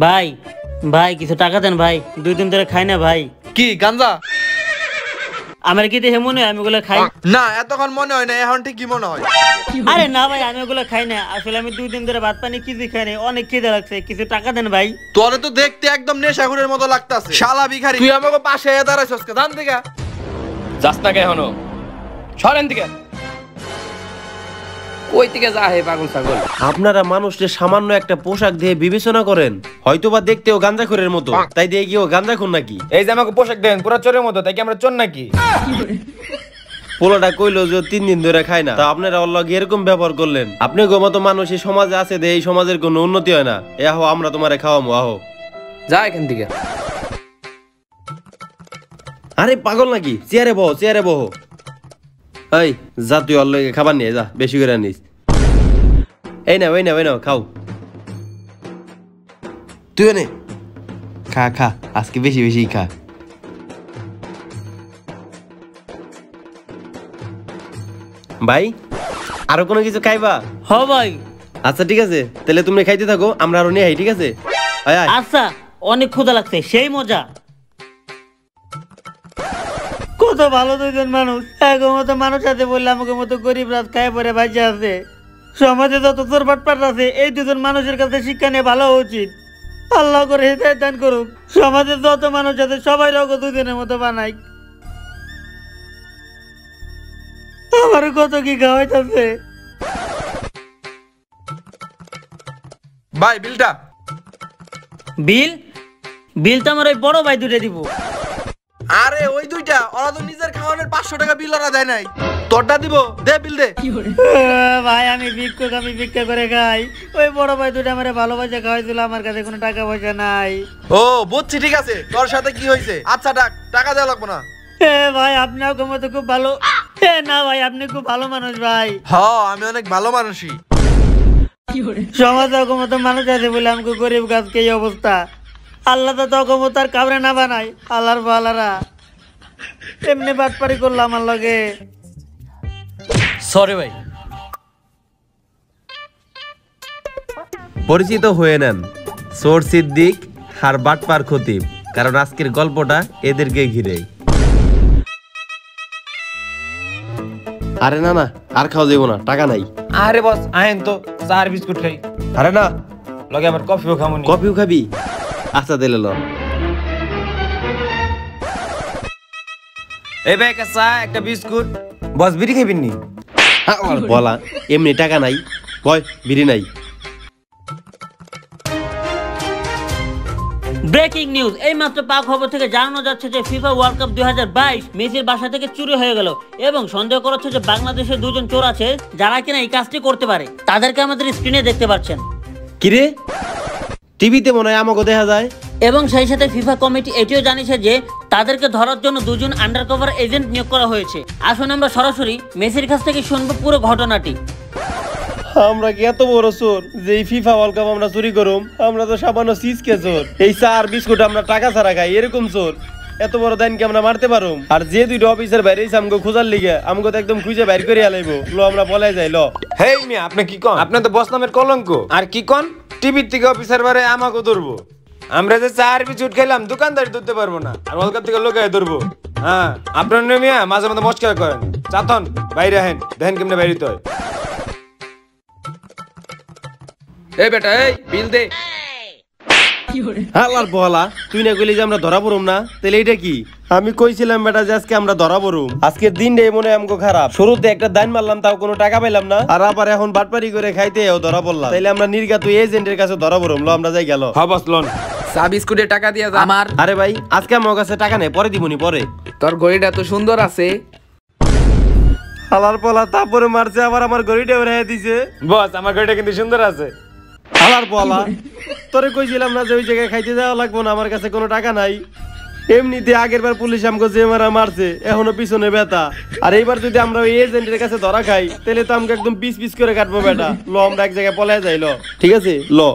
ভাই ভাই কিছু টাকা দেন ভাই, 2 দিন ধরে খাই না ভাই। কি গাঞ্জা? আমার কি দেখে মনে হয় আমি ওগুলো খাই না, এতক্ষণ মনে হয় না, এখন ঠিক কি মনে হয়? আরে না ভাই, আমি ওগুলো খাই না। আসলে আমি 2 দিন ধরে ভাত পানি কিছুই খাই না, অনেক খিদে লাগছে, কিছু টাকা দেন ভাই। তোরে তো দেখতে একদম নেশাখোরের মতো লাগতাছে, শালা ভিখারি। তুই আমাকে পাশে দাঁড়াইছস কে? জান থেকে যাস না কে এখনো? সরেন দিকে। কই থেকে যা হে পাগল ছাগল? আপনারা মানুষের সামান্য একটা পোশাক দিয়ে বিবেচনা করেন, হয়তোবা দেখতেও গাঁজাখোরের মতো, তাই দিয়ে কি ও গাঁজাখোর নাকি? এই যে আমাকে পোশাক দেন পুরো চোরের মতো, তাই কি আমরা চোর নাকি? পোলাটা কইলো যে 3 দিন ধরে খায় না, তা আপনারা ওর লগে এরকম ব্যবহার করলেন। আপনি গো মতো মানুষ এই সমাজে আছে, যে এই সমাজের কোনো উন্নতি হয় না। এ আহো, আমরা তোমারে খাওয়ামো, আহো। যা এখান থেকে। আরে পাগল নাকি? চেয়ারে বহ, চেয়ারে বহ। এই যা, তুই ওর লগে খাবার নিয়ে যা, বেশি করে নিস। এই নাও খাও। তুই নে খা খা, আজকে বেশি বেশি খা। ভাই আরো কোনো কিছু খাইবা? হ ভাই। আচ্ছা ঠিক আছে, তাহলে তুমি খাইতে থাকো, আমরা আরো নিয়ে আই, ঠিক আছে? আচ্ছা, অনেক ক্ষুধা লাগছে, সেই মজা। কত ভালো 2জন মানুষ, এগো মতো মানুষ আছে বললে আমাকে মতো গরিব রাত খায় পরে বাঁচে আছে। সমাজে যত চোর বাটপাট আছে, এই 2জন মানুষের কাছে শিক্ষা নিয়ে ভালো উচিত। আল্লাহ করে হেদায়েত দান করুক। সমাজে যত মানুষ আছে সবাই রকম 2জনের মতো বানাই। আমার কত কি খাওয়াইতেছে। ভাই বিলটা। বিল বিল তো আমার ওই বড় ভাই দুটো দিব। আরে ওই দুইটা, ওরা তো নিজের খাওয়ানোর 500 টাকা বিল ওরা দেয় নাই, তোরটা দিব, দে বিল দে। ভাই আমি ভিক্ষা করে খাই। ওই বড় ভাই দুটো আমার ভালোবাসা খাওয়াইছিল, আমার কাছে কোনো টাকা পয়সা নাই। ও বুঝছি, ঠিক আছে, তোর সাথে কি হয়েছে? আচ্ছা টাকা দেওয়া লাগবে না। ভাই আপনি আমার মতো খুব ভালো। না ভাই, আপনি খুব ভালো মানুষ ভাই। হ্যাঁ, আমি অনেক ভালো মানুষই। সমাজে অগমত মানুষ আছে বলে আমাকে গরিব গাছকে এই অবস্থা। আল্লাহ তো অগমত আর কাবরে না বানাই। আল্লাহর ভালারা এমনি বাটপারি করলো আমার লগে। সরি ভাই। পরিচিত হয়ে নেন, চোর সিদ্দিক আর বাটপার খতিব, কারণ আজকের গল্পটা এদেরকে ঘিরে। আরে না আর খাওয়া যাবো না, টাকা নাই। আরে বস আহেন তো, চা আর বিস্কুট খাই। আরে না, লগে আবার কফিও খামুনি। কফিও খাবি? আচ্ছা দিলে ল। এই ভাই একটা চা একটা বিস্কুট। বস বিড়ি খাইবেন নি? বলা এমনি টাকা নাই, বয় বিড়ি নাই। ব্রেকিং নিউজ, এই মাত্র পাক খবর থেকে জানানো যাচ্ছে যে ফিফা ওয়ার্ল্ড কাপ 2022 মেসির বাসা থেকে চুরি হয়ে গেল এবং সন্দেহ করা হচ্ছে যে বাংলাদেশের 2জন চোর আছে যারা কিনা এই কাজটি করতে পারে। তাদেরকে আমাদের স্ক্রিনে দেখতে পাচ্ছেন। কিরে, টিভিতে মনে হয় আমাকে দেখা যায়। এবং সেই সাথে ফিফা কমিটি এটিও জানিয়েছে যে তাদেরকে ধরার জন্য 2জন আন্ডারকভার এজেন্ট নিয়োগ করা হয়েছে। আসুন আমরা সরাসরি মেসির কাছ থেকে শুনবো পুরো ঘটনাটি। আমরা কি এত বড় চোর যে এই ফিফা ওয়ার্ল্ড কাপ আমরা চুরি করুম? আমরা তো সামান্য সিজকে চোর, এই চা আর বিস্কুট আমরা টাকা ছাড়া খাই, এরকম চোর। এত বড় দাইনকে আমরা মারতে পারুম? আর যে 2টা অফিসার বাইরে আমাকে খোঁজার লিগে, আমাকে তো একদম খুঁজে বাইর করে আলাইবো। লো আমরা পলাই যাই, লো। হেই মিয়া, আপনি কি কন? আপনি তো বস নামের কলঙ্ক। আর কি কন? টিভির থেকে অফিসার বারে আমাকে ধরবো? আমরা যে চা আর বিস্কুট খেলাম দোকানদারি ধরতে পারবো না, আর ওয়ার্ল্ড কাপ থেকে লোকে ধরবো? হ্যাঁ, আপনার মিয়া মাঝে মাঝে মস্কার করেন। চাতন বাইরে আহেন, দেখেন কেমনে বাইরিতে হয়। এই বেটা, এই বিল দে। হালার বলা, তুই না কইলি যে আমরা ধরা পড়ুম না? তাহলে এটা কি? আমি কইছিলাম বেটা যে আজকে আমরা ধরা পড়ুম। আজকের দিনটাই মনে হয় আমগো খারাপ। শুরুতে একটা দান মারলাম, তাও কোনো টাকা পাইলাম না, আর আবার এখন বাটপারি করে খাইতে ধরা পড়লাম। তাইলে আমরা নির্গাত এজেন্টের কাছে ধরা পড়ুম। লো আমরা যাই গেল। হ্যাঁ বস লোন। চা বিস্কুটের টাকা দিয়া যা। আমার আরে ভাই আজকে আমার কাছে টাকা নেই, পরে দিবনি পরে। তোর ঘড়িটা তো সুন্দর আছে। হালার পলা তারপরে মারছে, আবার আমার ঘড়িটা উড়াইয়া দিছে। বস আমার ঘড়িটা কিন্তু সুন্দর আছে। হালার পলা, তোরে কইছিলাম না যে ওই জায়গায় খাইতে যাওয়া লাগবো না, আমার কাছে কোনো টাকা নাই। এমনিতে আগের বার পুলিশ আমাকে যে মারা মারছে, এখনো পিছনে ব্যথা। আর এইবার যদি আমরা ওই এজেন্টের কাছে ধরা খাই, তাহলে তো আমাকে একদম পিস পিস করে কাটবো বেটা। লো আমরা এক জায়গায় পলাই যাই, লো। ঠিক আছে লো।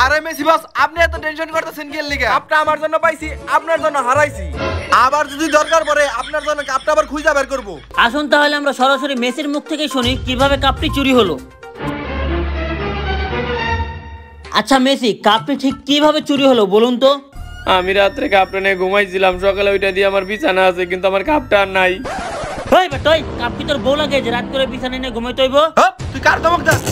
আরে মেসি বস, আপনি এত টেনশন করতেছেন কি লিগে? আপনি আমার জন্য পাইছি, আপনার জন্য হারাইছি। আবার যদি দরকার পড়ে আপনার জন্য কাপটা আবার খুঁজে বের করব। আসুন তাহলে আমরা সরাসরি মেসির মুখ থেকে শুনি কিভাবে কাপটি চুরি হলো। আচ্ছা মেসি, কাপটি ঠিক কিভাবে চুরি হলো বলুন তো? আমি রাত্রে কাপটা নিয়ে ঘুমাইছিলাম, সকালে ওইটা দিয়ে আমার বিছানা আছে, কিন্তু আমার কাপটা আর নাই। ওই বেটা, ওই কাপ কি তোর বউ লাগে যে রাত করে বিছানায় নিয়ে ঘুমাইতে হইব? তুই কার ধমক দাস?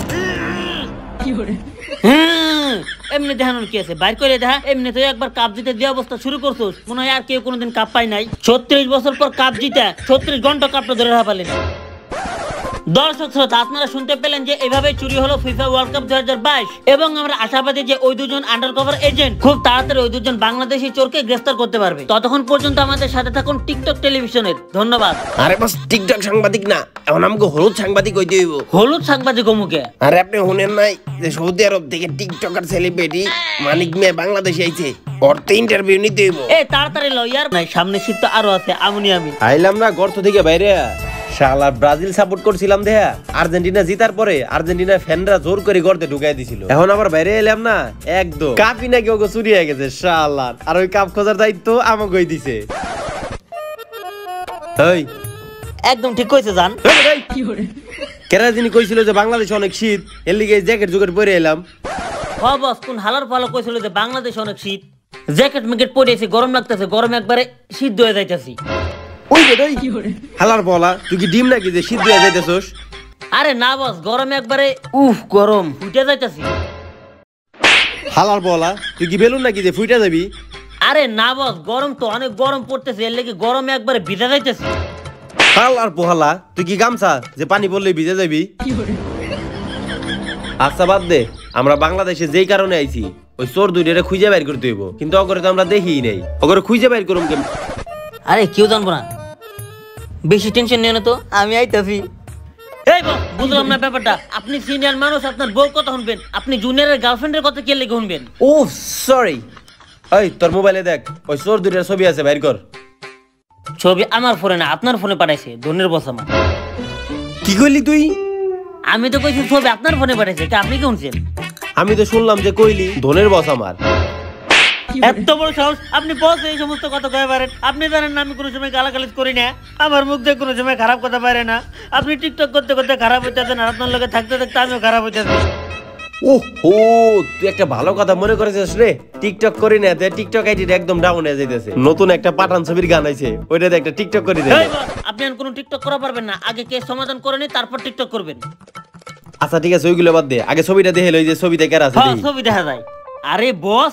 এমনি দেখানোর কি আছে, বাইর করে দেখা। এমনি তুই একবার কাপ জিতে দিয়ে অবস্থা শুরু করছিস, মনে হয় আর কেউ কোনোদিন কাপ পাই নাই। 36 বছর পর কাপ জিতে 36 ঘন্টা কাপটা ধরে রাখা পারলি না। দর্শক শ্রোতা, আপনারা শুনতে পেলেন যে এভাবে চুরি হলো ফিফা ওয়ার্ল্ড কাপ 2022 এবং আমরা আশাবাদী যে ওই দুজন আন্ডারকভার এজেন্ট খুব তাড়াতাড়ি ওই দুজন বাংলাদেশি চোরকে গ্রেফতার করতে পারবে। ততক্ষণ পর্যন্ত আমাদের সাথে থাকুন টিকটক টেলিভিশনের। ধন্যবাদ। আরে বাস টিকটক সাংবাদিক না, এখন আমাকে হলুদ সাংবাদিক হইতে হইব। হলুদ সাংবাদিক অমুকে? আরে আপনি শুনেন নাই যে সৌদি আরব থেকে টিকটকার সেলিব্রিটি মানিক মিয়া বাংলাদেশে আইছে, ওর তো ইন্টারভিউ নিতে হইব। এই তাড়াতাড়ি লও ইয়ার, নাই সামনে শীত তো আরো আছে। আমি আইলাম না গর্ত থেকে বাইরে। শালা ব্রাজিল সাপোর্ট করছিলাম দেয়া, আর্জেন্টিনা জিতার পরে আর্জেন্টিনা ফ্যানরা জোর করে গর্তে ঢুকাই দিছিল। এখন আবার বাইরে এলাম না, একদম কাপই নাকি ওকে চুরি হয়ে গেছে শালা। আর ওই কাপ খোঁজার দায়িত্ব আমাকে দিছে। এই একদম ঠিক কইছে জান। কেরা যিনি কইছিল যে বাংলাদেশে অনেক শীত, এর লিগে জ্যাকেট জুকেট পরে এলাম। হ বস, কোন হালার ফালো কইছিল যে বাংলাদেশে অনেক শীত? জ্যাকেট ম্যাকেট পরেছি, গরম লাগতেছে, গরম একবারে সিদ্ধ হয়ে যাইতাছি। ওই বেটাই হালার বলা, তুই কি ডিম নাকি যে সিদ্ধ হয়ে যাইতেছস? আরে না বস, গরম একবারে গরম ফুটে যাইতাছি। হালার বলা, তুই কি বেলুন নাকি যে ফুইটা যাবি? আরে না বস, গরম তো অনেক গরম পড়তেছে, এর লাগি গরমে একবারে ভিজে যাইতাছি। হালার পোহালা, তুই কি গামছা যে পানি পড়লে ভিজে যাবি? আচ্ছা বাদ দে, আমরা বাংলাদেশে যেই কারণে আইছি ওই চোর দুইটারে খুঁজে বাইর করতে হইব, কিন্তু অগরে তো আমরা দেখিই নাই। অগরে খুঁজে বাইর করুম কেন? আরে কেউ জানবো না, বেশি টেনশন নিও না তো, আমি আইতাছি। এই বস, বুঝলাম না ব্যাপারটা। আপনি সিনিয়র মানুষ, আপনার বউর কথা শুনবেন, আপনি জুনিয়রের গার্লফ্রেন্ডের কথা কে লেগে শুনবেন? ও সরি। এই তোর মোবাইলে দেখ, ওই চোর দুইটার ছবি আছে, বাইর কর। ছবি আমার ফোনে না, আপনার ফোনে পাঠাইছে ধনের বস আমার। কি কইলি তুই? আমি তো কইছি ছবি আপনার ফোনে পাঠাইছে, তা আপনি কি শুনছেন? আমি তো শুনলাম যে কইলি ধনের বস আমার। এত বড় সাহস, আপনি বস এই সমস্ত কথা কয়ে পারেন? আপনি জানেন না আমি কোনো সময় গালাগালিজ করি না, আমার মুখ দিয়ে কোনো সময় খারাপ কথা পারে না। আপনি টিকটক করতে করতে খারাপ হইতেছেন, আর আপনার লগে থাকতে থাকতে আমিও খারাপ হইতেছি। ওহো, তুই একটা ভালো কথা মনে করেছিস রে। টিকটক করি না, টিকটক আইডিটা একদম ডাউন হয়ে যাইতেছে। নতুন একটা পাঠান ছবির গান আইছে, ওইটাতে একটা টিকটক করে দে। এই বস, আপনি আর কোনো টিকটক করা পারবেন না, আগে কেস সমাধান করে নি, তারপর টিকটক করবেন। আচ্ছা ঠিক আছে, ওইগুলো বাদ দে, আগে ছবিটা দেখে লই যে ছবিতে কার আছে। হ্যাঁ, ছবি দেখা যায়। আরে বস,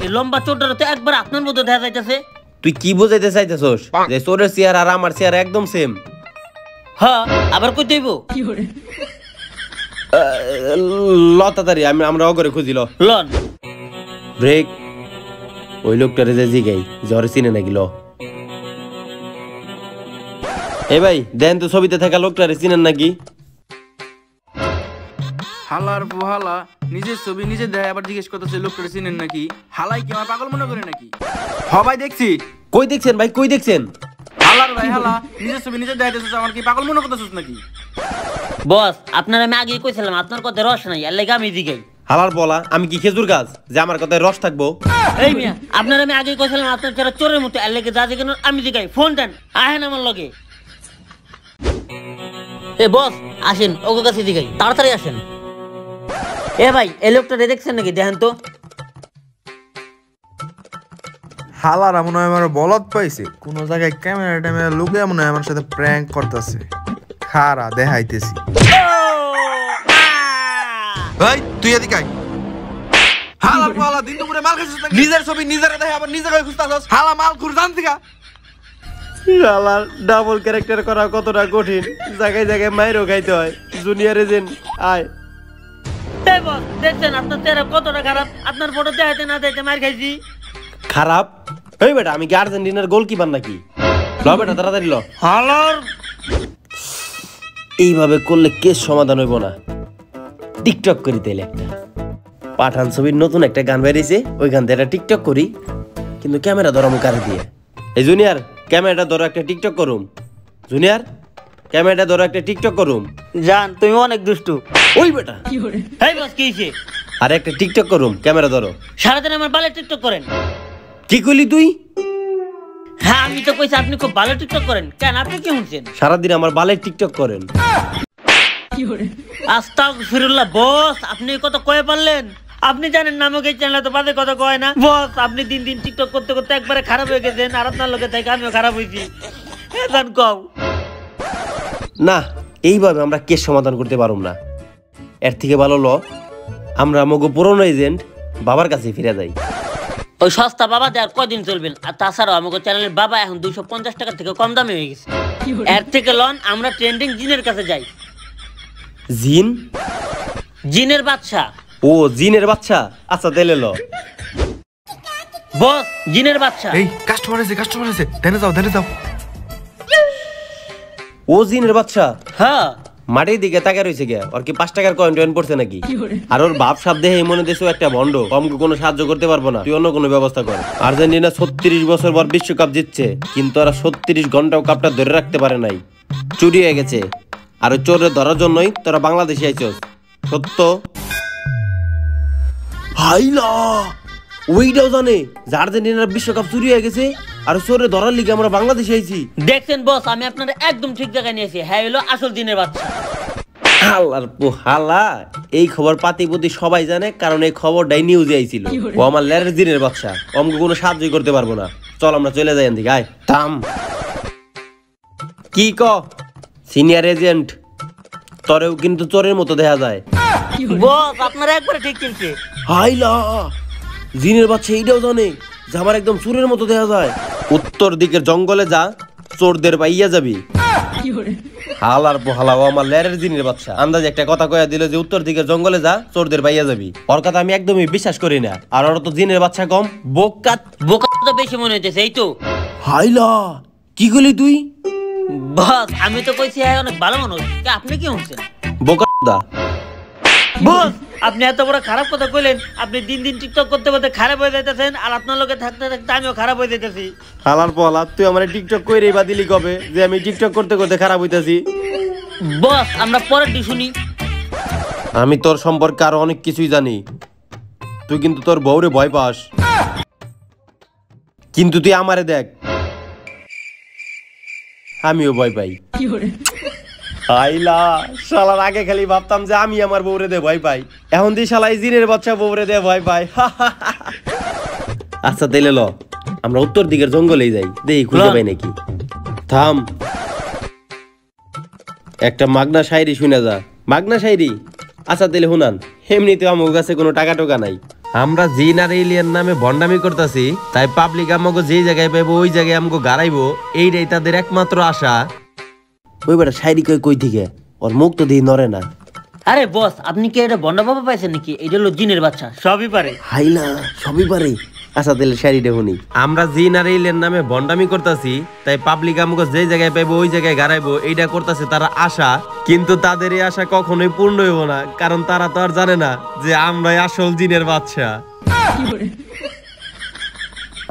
এই লম্বা চোরটা তো একবার আপনার মতো দেখা যাইতেছে। তুই কি বুঝাইতে চাইতেছস যে চোরের চেহারা আর আমার চেহারা একদম সেম? হ্যাঁ, আবার কই দেব? লতাতারি আমরা অগরে খুঁজিল লন ব্রেক। ওই লোকটারে যে জিগাই জ্বরে চিনে নাকি ল। এ ভাই দেন তো ছবিতে থাকা লোকটারে চিনেন নাকি? হালার পোহালা, নিজের ছবি নিজে দেয়, আবার জিজ্ঞেস করতেছে লোকটা চিনেন নাকি? হালাই কি আমার পাগল মনে করে নাকি? ভাই দেখছি। কই দেখছেন ভাই, কই দেখছেন? হালার ভাই হালা, নিজের ছবি নিজে দেখাইতেছিস, আমার কি পাগল মনে করতেছিস নাকি? বস, আপনার আমি আগেই কইছিলাম আপনার কথা রস নাই, এর লাগি আমি দিগাই। হালার বলা, আমি কি খেজুর গাছ যে আমার কথায় রস থাকবো? এই মিয়া, আপনার আমি আগেই কইছিলাম আপনার চেহারা চোরের মতো, এর লাগি যা দিকেন আমি দিগাই। ফোন দেন, আহেন আমার লগে। এ বস আসেন, ওকে কাছে দিগাই, তাড়াতাড়ি আসেন। এ ভাই, এই লোকটা দেখছেন নাকি? দেখেন তো। হালারা মনে হয় আমার বলদ পাইছে, কোন জায়গায় ক্যামেরা ট্যামেরা লুকে মনে হয় আমার সাথে প্র্যাঙ্ক করতেছে। খারা দেখাইতেছি। ভাই তুই এদিকে আয়। হালার পালা, দিন দুপুরে মাল খাইছিস নাকি? নিজের ছবি নিজেরে দেখে আবার নিজে কই খুঁজতাছস? হালা মাল খুর জান থেকে। শালার ডাবল ক্যারেক্টার করা কতটা কঠিন, জায়গায় জায়গায় মাইরও খাইতে হয়। জুনিয়র এজেন্ট আয়। এই বস, দেখছেন আপনার চেহারা কতটা খারাপ, আপনার ফটো দেখাইতে না দেখাইতে মার খাইছি। খারাপ? এই বেটা আমি কি আর্জেন্টিনার গোলকিপার নাকি? ল বেটা তাড়াতাড়ি ল। হালার এইভাবে করলে কেস সমাধান হইব না। টিকটক করি তাইলে একটা পাঠান ছবির নতুন একটা গান বেরিয়েছে, ওই গান দিয়ে একটা টিকটক করি, কিন্তু ক্যামেরা ধরামু কারে দিয়ে? এই জুনিয়র, ক্যামেরাটা ধরো একটা টিকটক করুম। জুনিয়র, ক্যামেরাটা ধরো একটা টিকটক করুম। জান, তুমি অনেক দুষ্টু। ওই বেটা, এই বস কি হইছে? আর একটা টিকটক করুম, ক্যামেরা ধরো। সারাদিন আমার বালে টিকটক করেন। কি কইলি তুই? হ্যাঁ, আমি তো কইছি আপনি খুব ভালো টিকটক করেন। কেন, আপনি কি শুনছেন? সারাদিন আমার বালে টিকটক করেন। আস্তাগফিরুল্লাহ বস, আপনি কত কয়ে পারলেন? আপনি জানেন না আমাকে এই চ্যানেলে তো বাজে কথা কয় না বস। আপনি দিন দিন টিকটক করতে করতে একবারে খারাপ হয়ে গেছেন, আর আপনার লোকে থেকে আমিও খারাপ হয়েছি। এখন কও না, এইভাবে আমরা কেস সমাধান করতে পারব না। এর থেকে ভালো ল আমরা আমাকে পুরনো এজেন্ট বাবার কাছে ফিরে যাই। ওই সস্তা বাবা দেওয়ার কদিন চলবেন? আর তাছাড়াও আমাকে চ্যানেলের বাবা এখন 250 টাকা থেকে কম দামে হয়ে গেছে। এর থেকে লন আমরা ট্রেন্ডিং জিনের কাছে যাই। জিন? জিনের বাচ্চা। ও জিনের বাচ্চা, আচ্ছা তাইলে ল। বস জিনের বাচ্চা। এই কাস্টমার আছে দেনে যাও। ও জিনের বাচ্চা? হ্যাঁ। মাটির দিকে তাকে রয়েছে গে, ওর কি 5 টাকার কয়েন টয়েন পড়ছে নাকি? আর ওর বাপ সাপ দেহে মনে দেশে একটা ভন্ড, কমকে কোনো সাহায্য করতে পারবো না, তুই অন্য কোনো ব্যবস্থা কর। আর্জেন্টিনা 36 বছর পর বিশ্বকাপ জিতছে, কিন্তু ওরা 36 ঘন্টাও কাপটা ধরে রাখতে পারে নাই, চুরি হয়ে গেছে। আর ওই চোরে ধরার জন্যই তোরা বাংলাদেশে আইছস। সত্য? হাইলা ওইটাও জানে যে আর্জেন্টিনার বিশ্বকাপ চুরি হয়ে গেছে, আর চোরে ধরার লিগে আমরা বাংলাদেশে আইছি। দেখছেন বস, আমি আপনারা একদম ঠিক জায়গায় নিয়েছি। হ্যাঁ হলো আসল জিনের বাচ্চা। আল্লাহর পোহালা, এই খবর পাতিপতি সবাই জানে, কারণ এই খবরটাই নিউজে আইছিল। ও আমার লেরের দিনের বাচ্চা, আমাকে কোনো সাহায্য করতে পারবো না। চল আমরা চলে যাই এদিকে, আয় থাম। কি ক সিনিয়র এজেন্ট, তোরেও কিন্তু চোরের মতো দেখা যায়। বস আপনারা একবারে ঠিক কিনছে। হাইলা জিনের বাচ্চা এইটাও জানে যে আমার একদম চোরের মতো দেখা যায়। উত্তর দিকের জঙ্গলে যা, চোরদের পাইয়া যাবি। হালার পোহালা, ও আমার লেরের জিনের বাচ্চা আন্দাজে একটা কথা কয়া দিল যে উত্তর দিকের জঙ্গলে যা, চোরদের পাইয়া যাবি। ওর কথা আমি একদমই বিশ্বাস করি না। আর ওর তো জিনের বাচ্চা কম, বোকা তো বেশি মনে হইতেছে। এই তো হাইলা, কি করলি তুই? বস আমি তো কইছি হ্যাঁ অনেক ভালো মানুষ। আপনি কি হচ্ছেন? বোকা দা। বস আপনি এত বড় খারাপ কথা কইলেন। আপনি দিন দিন টিকটক করতে করতে খারাপ হয়ে যাইতেছেন, আর আপনার লোকে থাকতে থাকতে আমিও খারাপ হয়ে যাইতেছি। হালার পোহালা, তুই আমার টিকটক কইরেই বা দিলি কবে যে আমি টিকটক করতে করতে খারাপ হইতাছি? বস আমরা পরের ডি শুনি। আমি তোর সম্পর্কে আরো অনেক কিছুই জানি। তুই কিন্তু তোর বউরে ভয় পাস, কিন্তু তুই আমারে দেখ, আমিও ভয় পাই। আইলা শালার, আগে খালি ভাবতাম যে আমি আমার বউরে দে ভয় পাই, এখন তুই শালাই জিনের বাচ্চা বউরে দে ভয় পাই। আচ্ছা তাইলে ল আমরা উত্তর দিকের জঙ্গলেই যাই, দেখি খুঁজে পাই নাকি। থাম, একটা মাগনা শায়রি শুনে যা। মাগনা শায়রি? আচ্ছা তাইলে শুনান। এমনিতে আমার কাছে কোনো টাকা টোকা নাই, আমরা জিন আর এলিয়ান নামে ভন্ডামি করতেছি, তাই পাবলিক আমাকে যে জায়গায় পাইবো ওই জায়গায় আমাকে গাড়াইবো, এইটাই তাদের একমাত্র আশা। ওই বেটা শায়রি কই থেকে? ওর মুখ তো দিয়ে নড়ে না। আরে বস আপনি কি এটা বন্ডা বাবা পাইছেন নাকি? এটা হলো জিনের বাচ্চা, সবই পারে। হাইলা সবই পারে। আচ্ছা তাহলে শায়রিটা শুনি। আমরা জিন আর এলিয়ান নামে ভন্ডামি করতেছি, তাই পাবলিক আমাকে যে জায়গায় পাইবো ওই জায়গায় গাড়াইবো, এইটা করতেছে তারা আশা, কিন্তু তাদের এই আশা কখনোই পূর্ণ হইব না, কারণ তারা তো আর জানে না যে আমরাই আসল জিনের বাচ্চা।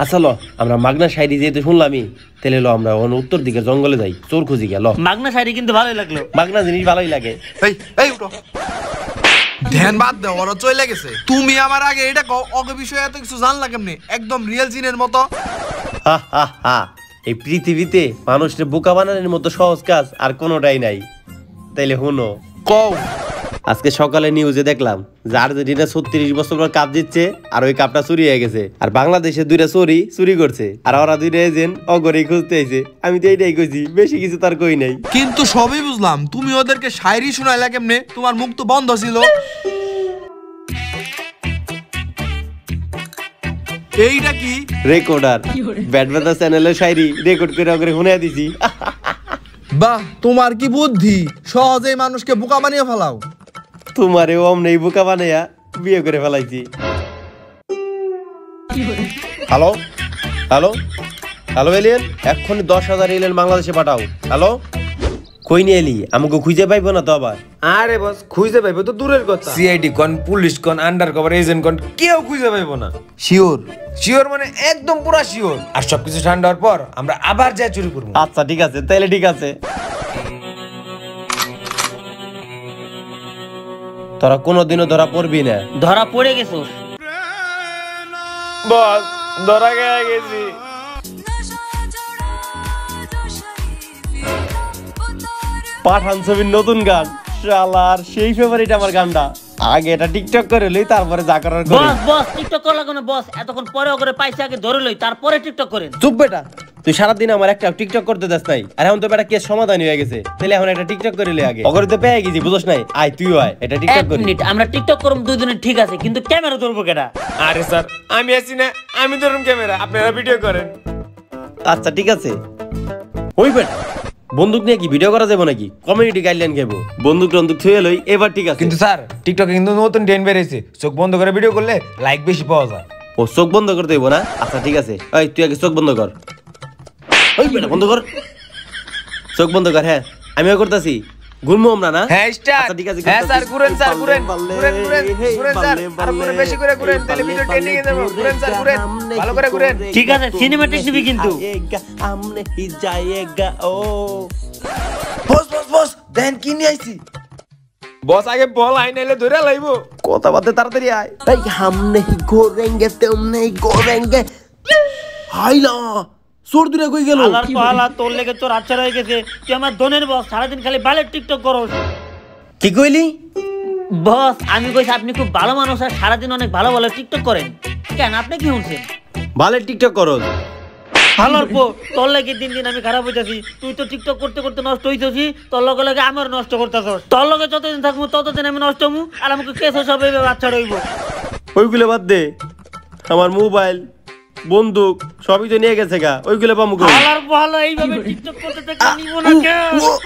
আচ্ছা ল আমরা মাগনা শায়রি যেহেতু শুনলামই, তাহলে লো আমরা উত্তর দিকে জঙ্গলে যাই, চোর খুঁজি গেল। মাগনা শায়রি কিন্তু ভালোই লাগলো। মাগনা জিনিস ভালোই লাগে। এই উঠো, ধ্যান বাদ দাও, ওরা চলে গেছে। তুমি আমার আগে এটা কও, অগে বিষয়ে এত কিছু জানলা কেমনে? একদম রিয়েল জিনের মতো। এই পৃথিবীতে মানুষের বোকা বানানোর মতো সহজ কাজ আর কোনোটাই নাই। তাইলে শুনো, কও। আজকে সকালে নিউজে দেখলাম যে আর্জেন্টিনা 36 বছর পর কাপ জিতছে, আর ওই কাপটা চুরি হয়ে গেছে। আর বাংলাদেশে দুইটা চুরি করছে, আর ওরা দুইটা এজেন্ট অগরেই খুঁজতে আইছে। আমি তো এইটাই কইছি, বেশি কিছু তার কই নাই। কিন্তু সবই বুঝলাম, তুমি ওদেরকে শায়রি শোনাইলা কেমনে? তোমার মুখ তো বন্ধ ছিল। এইটা কি? রেকর্ডার, ব্যাট ব্যথা চ্যানেলের শায়রি রেকর্ড করে অগরে শুনে দিছি। বাহ, তোমার কি বুদ্ধি! সহজেই মানুষকে বোকা বানিয়ে ফেলাও। তোমারে অমনি বোকা বানাইয়া বিয়ে করে ফেলাইছি। হ্যালো হ্যালো হ্যালো এলিয়েন, এক্ষুনি 10,000 এলিয়েন বাংলাদেশে পাঠাও। হ্যালো, কই নিয়ে এলি? আমাকে খুঁজে পাইবো না তো আবার? আরে বস খুঁজে পাইবো তো দূরের কথা, সিআইডি কোন, পুলিশ কোন, আন্ডার কভার এজেন্ট কোন, কেউ খুঁজে পাইবো না। শিওর? শিওর মানে একদম পুরা শিওর। আর সবকিছু ঠান্ডা হওয়ার পর আমরা আবার যা চুরি করবো। আচ্ছা ঠিক আছে, তাইলে ঠিক আছে। তোরা কোনোদিনও ধরা পড়বি না। ধরা পড়ে গেছো বস, ধরা গেছি। পাঠান ছবির নতুন গান, শালার সেই ফেভারিট আমার গানটা। আগে এটা টিকটক করে লই তারপরে যা করার করি। বস বস টিকটক করা লাগবে না বস, এতক্ষণ পরে ওকে পাইছে আগে ধরে লই তারপরে টিকটক করেন। চুপ বেটা, তুই সারাদিন আমার একটা টিকটক করতে দাস নাই, আর এখন তো বেটা কেস সমাধান হয়ে গেছে, তাহলে এখন একটা টিকটক করে লই আগে। অগরে তো পেয়ে গেছি বুঝছ নাই, আয় তুইও আয় এটা টিকটক এক করি। মিনিট, আমরা টিকটক করব দুজনে ঠিক আছে, কিন্তু ক্যামেরা ধরবো কেডা? আরে স্যার আমি আছি না, আমি ধরুন ক্যামেরা, আপনারা ভিডিও করেন। আচ্ছা ঠিক আছে। ওই বেটা বন্দুক নিয়ে কি ভিডিও করা যাবে নাকি? কমিউনিটি গাইডলাইন খাবো, বন্দুক টন্দুক থুয়ে লই এবার ঠিক আছে। কিন্তু স্যার টিকটকে কিন্তু নতুন ট্রেন বেরিয়েছে, চোখ বন্ধ করে ভিডিও করলে লাইক বেশি পাওয়া যায়। ও চোখ বন্ধ করতে হইব না? আচ্ছা ঠিক আছে, ওই তুই আগে চোখ বন্ধ কর। ওই বেটা বন্ধ কর, চোখ বন্ধ কর। হ্যাঁ আমিও করতেছি, ঘুরবো আমরা না? হ্যাঁ স্টার্ট। আচ্ছা ঠিক আছে, হ্যাঁ স্যার ঘুরেন স্যার ঘুরেন বাল্লে, ঘুরেন ঘুরেন ঘুরেন স্যার, আর ঘুরেন বেশি করে ঘুরেন, তাহলে ভিডিও ট্রেন্ডিং এ যাবে। ঘুরেন স্যার ঘুরেন, ভালো করে ঘুরেন। ঠিক আছে, সিনেমাটিক দিবি কিন্তু। আমনে হি যায়েগা ও। বস বস বস দেন কি নিয়ে আইছি। বস আগে বল আই নাইলে ধরে লাইবো। কথা বলতে তাড়াতাড়ি আয়। এই হামনে হি গোরেঙ্গে তুমনে হি গোরেঙ্গে। হাইলা সোর দূরে কই গেল? আলার পালা তোর লেগে তোর আচ্ছা হয়ে গেছে, তুই আমার দনের বস, সারাদিন খালি বালের টিকটক করস। কি কইলি? বস আমি কইছি আপনি খুব ভালো মানুষ আর সারাদিন অনেক ভালো ভালো টিকটক করেন। কেন আপনি কি শুনছেন? বালে টিকটক করো? ভালোর পো তোর লাগে দিন দিন আমি খারাপ হইতাছি। তুই তো টিকটক করতে করতে নষ্ট হইতাছি, তোর লগে লগে আমার নষ্ট করতেছস। তোর লগে যতদিন থাকবো ততদিন আমি নষ্ট হমু, আর আমাকে কেস সব এইভাবে বাচ্চা রইব। ওইগুলো বাদ দে, আমার মোবাইল বন্দুক সবই তো নিয়ে গেছে গা, ওইগুলো পামু কই? আলার ভালো এইভাবে টিকটক করতে থাকলে নিব না কে?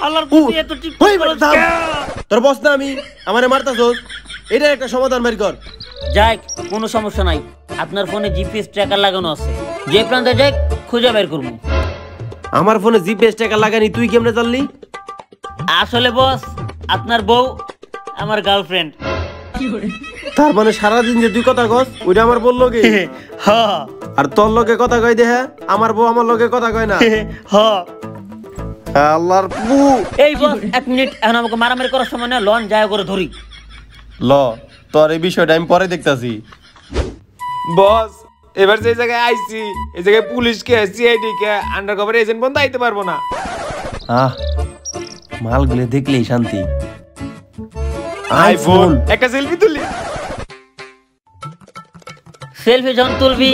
আলার তুই এত টিকটক ওই বেটা করছ থাম। কে? তোর বস না আমি, আমারে মারতাছস, এটার একটা সমাধান বের কর। যাক কোনো সমস্যা নাই, আপনার ফোনে জিপিএস ট্র্যাকার লাগানো আছে, যে প্রান্তে যাক খুঁজে বের করবো। আমার ফোনে জিপিএস ট্র্যাকার লাগানি, তুই কেমনে জানলি? আসলে বস আপনার বউ আমার গার্লফ্রেন্ড। তার মানে সারাদিন যে তুই কথা কস ওইটা আমার বললো কি? হ্যাঁ আর তোর লগে কথা কই দেহা, আমার বউ আমার লগে কথা কয় না। হ্যাঁ। আল্লাহর পু। এই বস এক মিনিট, এখন আমাকে মারামারি করার সময় না, লন যায় করে ধরি। ল তোর এই বিষয়টা আমি পরে দেখতাছি। বস এবার যে জায়গায় আইছি এই জায়গায় পুলিশ কে সিআইডি কে আন্ডারকভার এজেন্ট বন্ধ আইতে পারবো না। আহ মালগুলো দেখলেই শান্তি। আইফোন একটা সেলফি তুলি। সেলফি যখন তুলবি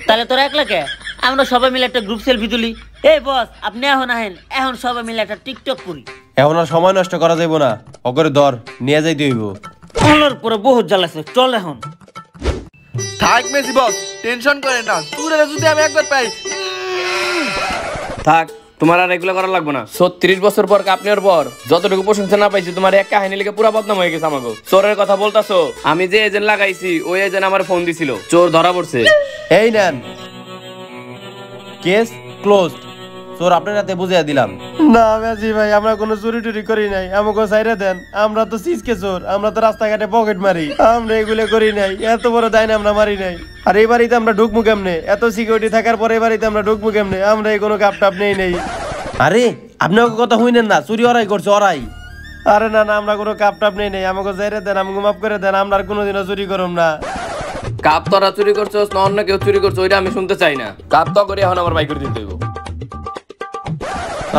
তাহলে তোরা একলা কে? আমরা সবাই মিলে একটা গ্রুপ সেলফি তুলি। এই বস আপনি এখন আহেন, এখন সবাই মিলে একটা টিকটক করি। এখন আর সময় নষ্ট করা যাইব না, অগরে ধর নিয়ে যাইতে হইব। ওনার পরে বহুত জ্বালাছে, চল এখন। থাক মেসি বস টেনশন করেন না, চুরের যদি আমি একবার পাই। থাক তোমার আর এগুলো করা লাগবে না। 36 বছর পর কাপনের পর যতটুকু প্রশংসা না পাইছি, তোমার এক কাহিনী লিখে পুরা বদনাম হয়ে গেছে আমাকে। চোরের কথা বলতাছো, আমি যে এজেন্ট লাগাইছি ওই এজেন্ট আমার ফোন দিছিল, চোর ধরা পড়ছে। এই নেন কেস ক্লোজড। তোর আপনার হাতে বুঝিয়ে দিলাম। না মেসি ভাই আমরা কোনো চুরি টুরি করি নাই, আমাকে সাইরে দেন। আমরা তো সিসকে চোর, আমরা তো রাস্তাঘাটে পকেট মারি, আমরা এগুলো করি নাই। এত বড় দায় আমরা মারি নাই। আর এই বাড়িতে আমরা ঢুকবো কেমনে? এত সিকিউরিটি থাকার পরে এই বাড়িতে আমরা ঢুকবো কেমনে? আমরা এই কোনো কাপ টাপ নেই নেই। আরে আপনি ওকে কথা হইনেন না, চুরি ওরাই করছে ওরাই। আরে না না আমরা কোনো কাপ টাপ নেই নেই, আমাকে সাইরে দেন, আমাকে মাফ করে দেন, আমরা আর কোনোদিনও চুরি করব না। কাপ তোরা চুরি করছো না অন্য কেউ চুরি করছো ওইটা আমি শুনতে চাই না। কাপ তো করে এখন আমার বাইক করে দিতে হইব।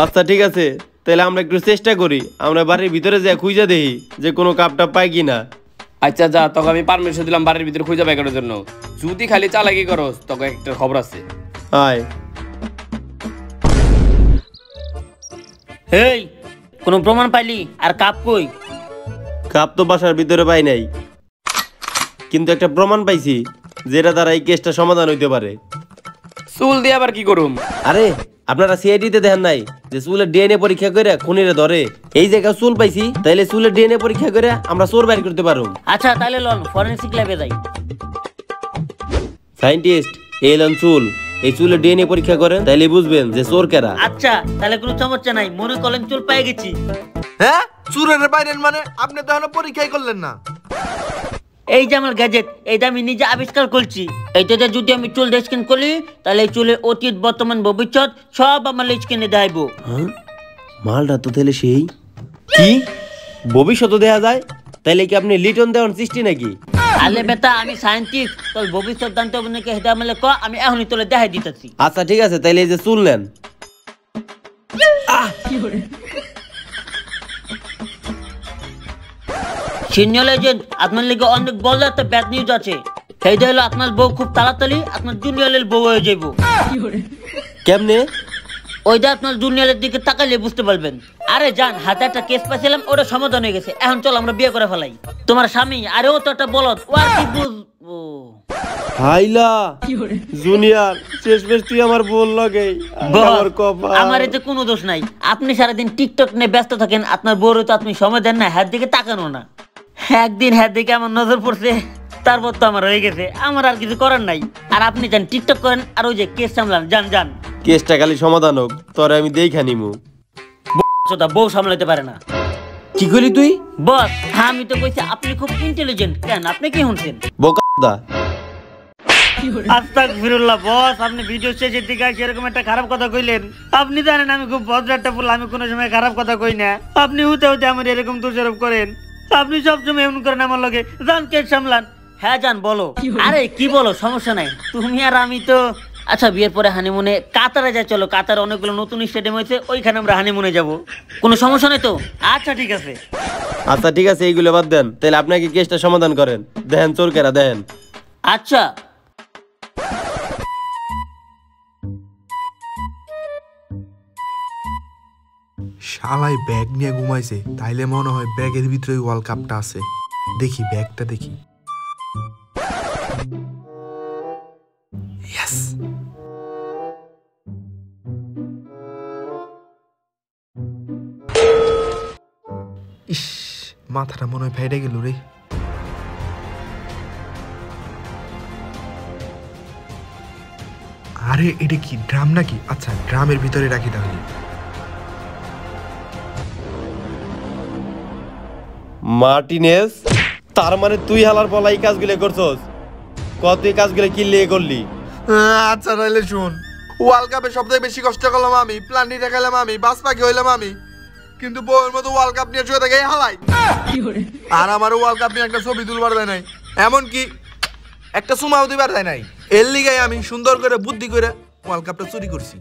আচ্ছা ঠিক আছে, তাহলে আমরা একটু চেষ্টা করি, আমরা বাড়ির ভিতরে যাই খুঁজে দেখি যে কোনো কাপটা পাই কিনা। আচ্ছা যা, তোকে আমি পারমিশন দিলাম বাড়ির ভিতরে খুঁজে বের করার জন্য। যদি খালি চালাকি করস তোকে একটা খবর আছে। আয় এই কোনো প্রমাণ পাইলি? আর কাপ কই? কাপ তো বাসার ভিতরে পাই নাই, কিন্তু একটা প্রমাণ পাইছি যেটা দ্বারা এই কেসটা সমাধান হইতে পারে। চুল দিয়ে আবার কি করুম? আরে আপনারা সিআইডিতে দেখেন নাই যে চুলের ডিএনএ পরীক্ষা করে খুনিরে ধরে? এই জায়গায় চুল পাইছি, তাইলে চুলের ডিএনএ পরীক্ষা করে আমরা চোর বাইর করতে পারব। আচ্ছা তাহলে লন ফরেনসিক ল্যাবে যাই। সায়েন্টিস্ট এই লন চুল, এই চুলের ডিএনএ পরীক্ষা করেন, তাইলে বুঝবেন যে চোর কেরা। আচ্ছা তাহলে কোনো সমস্যা নাই, মনে করেন চুল পেয়ে গেছি। হ্যাঁ চুরের বাইরেন মানে আপনি তো এখনো পরীক্ষাই করলেন না। এই যে আমার গ্যাজেট, এইটা আমি নিজে আবিষ্কার করছি। এইটাতে যদি আমি চুল স্ক্যান করি তাহলে এই চুলের অতীত বর্তমান ভবিষ্যৎ সব আমার স্ক্যানে দেখাইবো। হ্যাঁ মালটা তো তাহলে সেই কি ভবিষ্যৎ দেখা যায়? তাইলে কি আপনি লিটন দেওয়ার সৃষ্টি নাকি? আলে বেটা আমি সায়েন্টিস্ট, তোর ভবিষ্যৎ জানতে হবে নাকি হেদা আমলে ক, আমি এখনই তোলে দেখাই দিতেছি। আচ্ছা ঠিক আছে, তাইলে এই যে চুল নেন। সিনিয়র এজেন্ট আপনার লিগে অনেক বড় একটা ব্যাড নিউজ আছে। সেইটা হলো আপনার বউ খুব তাড়াতাড়ি আপনার জুনিয়রের বউ হয়ে যাইব। কেমনে? ওইটা আপনার জুনিয়রের দিকে তাকালে বুঝতে পারবেন। আরে জান, হাতে একটা কেস পাইছিলাম, ওটা সমাধান হয়ে গেছে। এখন চল আমরা বিয়ে করে ফেলাই। তোমার স্বামী আরেও তো একটা বলদ, ও আর কি বুঝবো। হাইলা জুনিয়র, শেষমেশ তুই আমার বল লাগে। আমার কপাল। আমার এতে কোনো দোষ নাই। আপনি সারাদিন টিকটক নিয়ে ব্যস্ত থাকেন, আপনার বউরে তো আপনি সময় দেন না, হাত দিকে তাকানো না। একদিন হাত দিকে আমার নজর পড়ছে, তারপর তো আমার হয়ে গেছে। আমার আর কিছু করার নাই। আর আপনি যান টিকটক করেন, আর ওই যে কেস সামলান, যান যান। কেসটা খালি সমাধান হোক, তোরে আমি দেখা নিমু। বউ সামলাতে পারে না। কি করলি তুই? বস, আমি তো কইছি আপনি খুব ইন্টেলিজেন্ট। কেন, আপনি কি শুনছেন? বোকা। আস্তাগফিরুল্লাহ বস, আপনি ভিডিও শেষের দিকে সেরকম একটা খারাপ কথা কইলেন। আপনি জানেন আমি খুব ভদ্র একটা ফুল, আমি কোনো সময় খারাপ কথা কই না। আপনি হতে হতে আমার এরকম দোষারোপ করেন। আপনি সবসময় এমন করেন আমার লগে। যান কেস সামলান। হ্যাঁ জান, বলো। আরে কি বলো, সমস্যা নাই। তুমি আর আমি তো আচ্ছা বিয়ের পরে হানিমুনে কাতারে যাই। চলো, কাতারে অনেকগুলো নতুন স্টেডিয়াম হয়েছে, ওইখানে আমরা হানিমুনে যাব। কোনো সমস্যা নেই তো? আচ্ছা ঠিক আছে। আচ্ছা ঠিক আছে, এইগুলো বাদ দেন। তাহলে আপনাকে কেসটা সমাধান করেন। দেখেন চোর কেরা, দেখেন। আচ্ছা শালাই ব্যাগ নিয়ে ঘুমাইছে, তাইলে মনে হয় ব্যাগের ভিতরে ওয়ার্ল্ড কাপটা আছে। দেখি ব্যাগটা দেখি। ইয়েস। ইস, মাথাটা মনে হয় ফাইটে গেল রে। আরে এটা কি ড্রাম নাকি? আচ্ছা ড্রামের ভিতরে রাখি তাহলে। মার্টিনেজ, তার মানে তুই হালার পলা এই কাজগুলো করছস? কত এই কাজগুলো কি লিয়ে করলি? আচ্ছা তাহলে শুন, ওয়ার্ল্ড কাপে সবথেকে বেশি কষ্ট করলাম আমি, প্লান্টি দেখালাম আমি, বাস পাখি হইলাম আমি, কিন্তু বউয়ের মতো ওয়ার্ল্ড কাপ নিয়ে শুয়ে থাকে এই হালাই। আর আমারও ওয়ার্ল্ড কাপ নিয়ে একটা ছবি তুলবার দেয় নাই, এমনকি একটা সুমাও দিবার দেয় নাই। এর লিগাই আমি সুন্দর করে বুদ্ধি করে ওয়ার্ল্ড কাপটা চুরি করছি।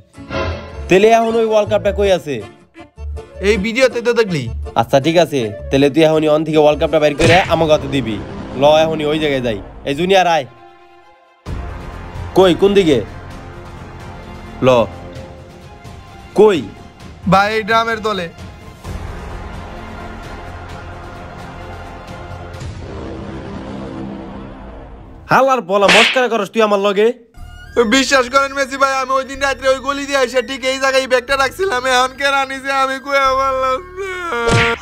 তেলে এখন ওই ওয়ার্ল্ড কাপটা কই আছে? এই ভিডিওতে তো দেখলি। আচ্ছা ঠিক আছে, তাহলে তুই এখনই অন থেকে ওয়ার্ল্ড কাপটা বাইর করে আমাকে হাতে দিবি। ল এখনই ওই জায়গায় যাই। এই জুনিয়র আয়। কই, কোন দিকে? ল কই? ভাই এই ড্রামের দলে। হালার পলা মস্কারা করস তুই আমার লগে? বিশ্বাস করেন মেসি ভাই, আমি ওই দিন রাত্রে ওই গলি দিয়ে এসে ঠিক এই জায়গায় ব্যাগটা রাখছিলাম। এখন কে রানিছে আমি কইয়া বললাম।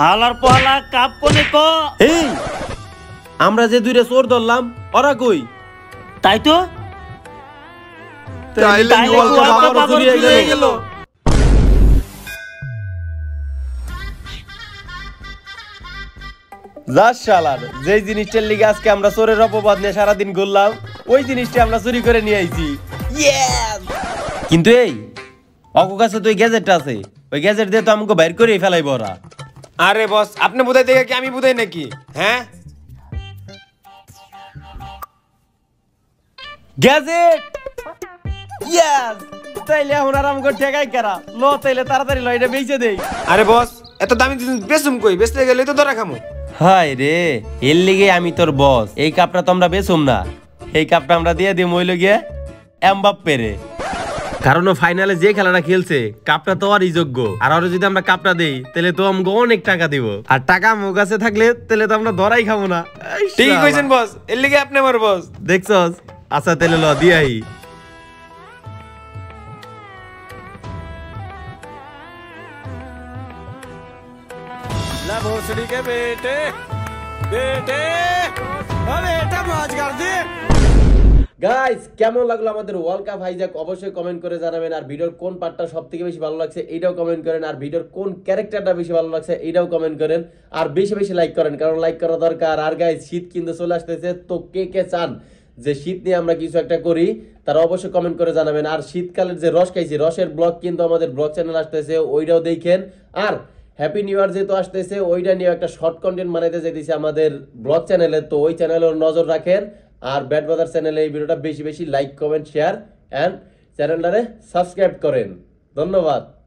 হালার পহলা কাপ কোনে কো? এই আমরা যে দুইটা চোর ধরলাম, ওরা কই? তাই তো, তাইলে ওয়ার্ল্ড কাপ আবার চুরি হয়ে গেল। যাস শালার, যেই জিনিসটার লিগে আজকে আমরা চোরের অপবাদ নিয়ে সারাদিন ঘুরলাম, ওই জিনিসটা আমরা চুরি করে নিয়ে আইছি। কিন্তু এই অকু কাছে তো ওই গ্যাজেটটা আছে, ওই গ্যাজেট দিয়ে তো আমাকে বাইর করে ফেলাইব ওরা। আরে বস, আপনি বুঝাই দেখে কি আমি বুঝাই নাকি? হ্যাঁ, গ্যাজেট ইয়েস। তাইলে এখন আর আমাকে ঠেকাই কারা? লো তাইলে তাড়াতাড়ি ল, এটা বেচে দেই। আরে বস, এত দামি জিনিস বেচুম কই? বেচতে গেলে তো ধরা খামু। হায় রে, এর লিগে আমি তোর বস। এই কাপটা তো আমরা বেচুম না, এই কাপটা আমরা দিয়ে দিই মইল গিয়ে এমবাপ্পে রে। কারণ ও ফাইনালে যে খেলাটা খেলছে, কাপটা তো আর যোগ্য। আর আরো যদি আমরা কাপটা দেই, তাহলে তো আমাকে অনেক টাকা দিব। আর টাকা আমার কাছে থাকলে তাহলে তো আমরা ধরাই খাবো না। ঠিকই কইছেন বস, এর লিগে আপনি আমার বস। দেখছস? আচ্ছা তাহলে ল দিয়াই। भोसड़ी के बेटे बेटे बेटा मौज कर दे। গাইস, কেমন লাগলো আমাদের ওয়ার্ল্ড কাপ হাইজ্যাক? অবশ্যই কমেন্ট করে জানাবেন। আর ভিডিওর কোন পার্টটা সবথেকে বেশি ভালো লাগছে এইটাও কমেন্ট করেন। আর ভিডিওর কোন ক্যারেক্টারটা বেশি ভালো লাগছে এইটাও কমেন্ট করেন। আর বেশি বেশি লাইক করেন, কারণ লাইক করা দরকার। আর গাইস, শীত কিন্তু চলে আসতেছে, তো কে কে চান যে শীত নিয়ে আমরা কিছু একটা করি, তারা অবশ্যই কমেন্ট করে জানাবেন। আর শীতকালের যে রস খাইছি, রসের ব্লগ কিন্তু আমাদের ব্লগ চ্যানেল আসতেছে, ওইটাও দেখেন। আর হ্যাপি নিউ ইয়ার যেহেতু আসতেছে, ওইটা নিয়ে একটা শর্ট কন্টেন্ট বানাইতে যেতেছি আমাদের ব্লগ চ্যানেলে, তো ওই চ্যানেলের নজর রাখেন। আর ব্যাড বাজার চ্যানেলে এই ভিডিওটা বেশি বেশি লাইক কমেন্ট শেয়ার এন্ড চ্যানেলটারে সাবস্ক্রাইব করেন। ধন্যবাদ।